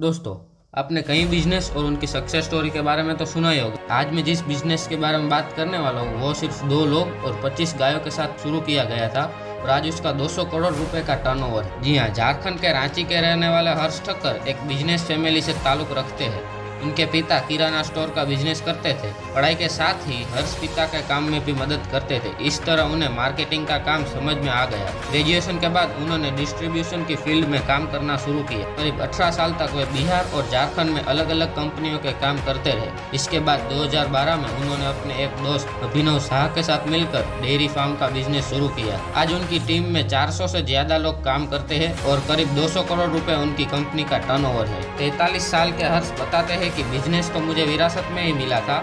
दोस्तों, आपने कई बिजनेस और उनकी सक्सेस स्टोरी के बारे में तो सुना ही होगा। आज मैं जिस बिजनेस के बारे में बात करने वाला हूँ वो सिर्फ 2 लोग और 25 गायों के साथ शुरू किया गया था और आज उसका 200 करोड़ रुपए का टर्नओवर है। जी हाँ, झारखंड के रांची के रहने वाले हर्ष ठक्कर एक बिजनेस फैमिली से ताल्लुक रखते हैं। उनके पिता किराना स्टोर का बिजनेस करते थे। पढ़ाई के साथ ही हर्ष पिता के काम में भी मदद करते थे। इस तरह उन्हें मार्केटिंग का काम समझ में आ गया। ग्रेजुएशन के बाद उन्होंने डिस्ट्रीब्यूशन की फील्ड में काम करना शुरू किया। करीब 18 साल तक वे बिहार और झारखंड में अलग अलग कंपनियों के काम करते रहे। इसके बाद 2012 में उन्होंने अपने एक दोस्त अभिनव शाह के साथ मिलकर डेयरी फार्म का बिजनेस शुरू किया। आज उनकी टीम में 400 से ज्यादा लोग काम करते हैं और करीब 200 करोड़ रुपए उनकी कंपनी का टर्नओवर है। 43 साल के हर्ष बताते हैं कि बिजनेस तो मुझे विरासत में ही मिला था,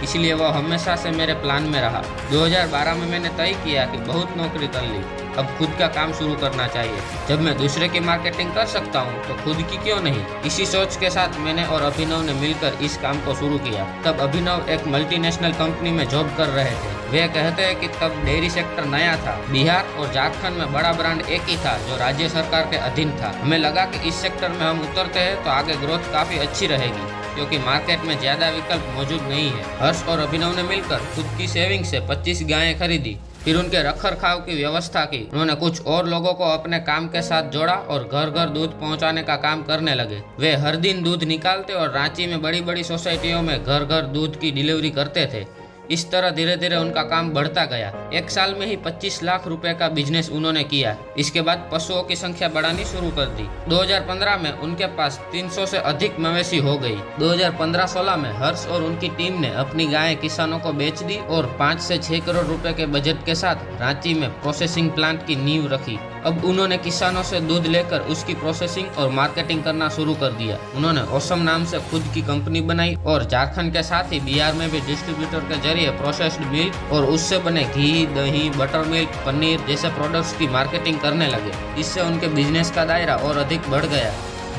इसलिए वह हमेशा से मेरे प्लान में रहा। 2012 में मैंने तय किया कि बहुत नौकरी कर ली, अब खुद का काम शुरू करना चाहिए। जब मैं दूसरे की मार्केटिंग कर सकता हूँ तो खुद की क्यों नहीं। इसी सोच के साथ मैंने और अभिनव ने मिलकर इस काम को शुरू किया। तब अभिनव एक मल्टीनेशनल कंपनी में जॉब कर रहे थे। वे कहते हैं कि तब डेयरी सेक्टर नया था। बिहार और झारखंड में बड़ा ब्रांड एक ही था जो राज्य सरकार के अधीन था। हमें लगा कि इस सेक्टर में हम उतरते हैं तो आगे ग्रोथ काफी अच्छी रहेगी, क्योंकि मार्केट में ज्यादा विकल्प मौजूद नहीं है। हर्ष और अभिनव ने मिलकर खुद की सेविंग से 25 गायें खरीदी, फिर उनके रखरखाव की व्यवस्था की। उन्होंने कुछ और लोगों को अपने काम के साथ जोड़ा और घर घर दूध पहुंचाने का काम करने लगे। वे हर दिन दूध निकालते और रांची में बड़ी बड़ी सोसाइटियों में घर घर दूध की डिलीवरी करते थे। इस तरह धीरे धीरे उनका काम बढ़ता गया। एक साल में ही 25 लाख रुपए का बिजनेस उन्होंने किया। इसके बाद पशुओं की संख्या बढ़ानी शुरू कर दी। 2015 में उनके पास 300 से अधिक मवेशी हो गई। 2015-16 में हर्ष और उनकी टीम ने अपनी गायें किसानों को बेच दी और 5 से 6 करोड़ रुपए के बजट के साथ रांची में प्रोसेसिंग प्लांट की नींव रखी। अब उन्होंने किसानों से दूध लेकर उसकी प्रोसेसिंग और मार्केटिंग करना शुरू कर दिया। उन्होंने ओसम नाम से खुद की कंपनी बनाई और झारखंड के साथ ही बिहार में भी डिस्ट्रीब्यूटर के जरिए प्रोसेस्ड मिल्क और उससे बने घी, दही, बटर मिल्क, पनीर जैसे प्रोडक्ट्स की मार्केटिंग करने लगे। इससे उनके बिजनेस का दायरा और अधिक बढ़ गया।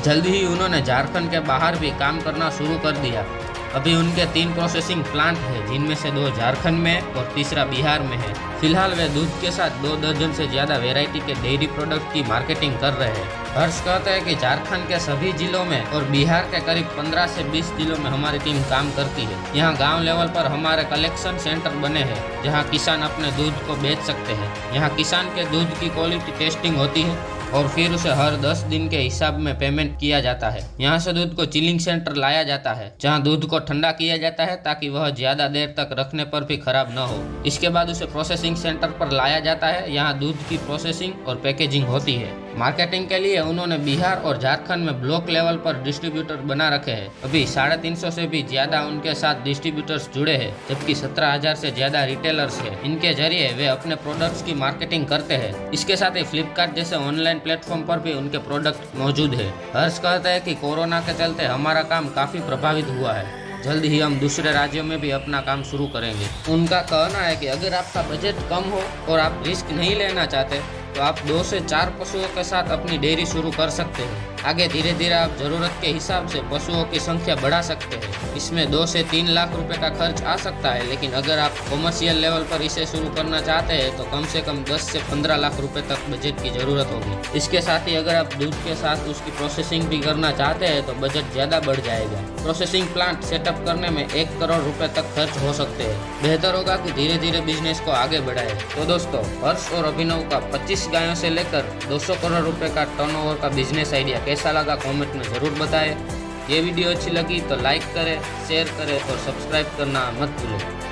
जल्द ही उन्होंने झारखंड के बाहर भी काम करना शुरू कर दिया। अभी उनके 3 प्रोसेसिंग प्लांट हैं, जिनमें से 2 झारखंड में और तीसरा बिहार में है। फिलहाल वे दूध के साथ 2 दर्जन से ज्यादा वैरायटी के डेयरी प्रोडक्ट की मार्केटिंग कर रहे हैं। हर्ष कहते हैं कि झारखंड के सभी जिलों में और बिहार के करीब 15 से 20 जिलों में हमारी टीम काम करती है। यहाँ गांव लेवल पर हमारे कलेक्शन सेंटर बने हैं, जहाँ किसान अपने दूध को बेच सकते हैं। यहाँ किसान के दूध की क्वालिटी टेस्टिंग होती है और फिर उसे हर 10 दिन के हिसाब में पेमेंट किया जाता है। यहाँ से दूध को चिलिंग सेंटर लाया जाता है, जहाँ दूध को ठंडा किया जाता है ताकि वह ज्यादा देर तक रखने पर भी खराब न हो। इसके बाद उसे प्रोसेसिंग सेंटर पर लाया जाता है। यहाँ दूध की प्रोसेसिंग और पैकेजिंग होती है। मार्केटिंग के लिए उन्होंने बिहार और झारखंड में ब्लॉक लेवल पर डिस्ट्रीब्यूटर बना रखे हैं। अभी 350 से भी ज्यादा उनके साथ डिस्ट्रीब्यूटर्स जुड़े हैं, जबकि 17,000 से ज्यादा रिटेलर्स हैं। इनके जरिए वे अपने प्रोडक्ट्स की मार्केटिंग करते हैं। इसके साथ ही फ्लिपकार्ट जैसे ऑनलाइन प्लेटफॉर्म पर भी उनके प्रोडक्ट मौजूद है। हर्ष कहते हैं कि कोरोना के चलते हमारा काम काफी प्रभावित हुआ है। जल्द ही हम दूसरे राज्यों में भी अपना काम शुरू करेंगे। उनका कहना है कि अगर आपका बजट कम हो और आप रिस्क नहीं लेना चाहते तो आप 2 से 4 पशुओं के साथ अपनी डेयरी शुरू कर सकते हैं। आगे धीरे धीरे आप जरूरत के हिसाब से पशुओं की संख्या बढ़ा सकते हैं। इसमें 2 से 3 लाख रुपए का खर्च आ सकता है, लेकिन अगर आप कॉमर्शियल लेवल पर इसे शुरू करना चाहते हैं तो कम से कम 10 से 15 लाख रुपए तक बजट की जरूरत होगी। इसके साथ ही अगर आप दूध के साथ उसकी प्रोसेसिंग भी करना चाहते हैं तो बजट ज्यादा बढ़ जाएगा। प्रोसेसिंग प्लांट सेटअप करने में 1 करोड़ रुपए तक खर्च हो सकते हैं। बेहतर होगा कि धीरे धीरे बिजनेस को आगे बढ़ाए। तो दोस्तों, हर्ष और अभिनव का 25 गायों से लेकर 200 करोड़ रुपए का टर्नओवर का बिजनेस आइडिया कैसा लगा कमेंट में जरूर बताएं। ये वीडियो अच्छी लगी तो लाइक करें, शेयर करें और सब्सक्राइब करना मत भूलें।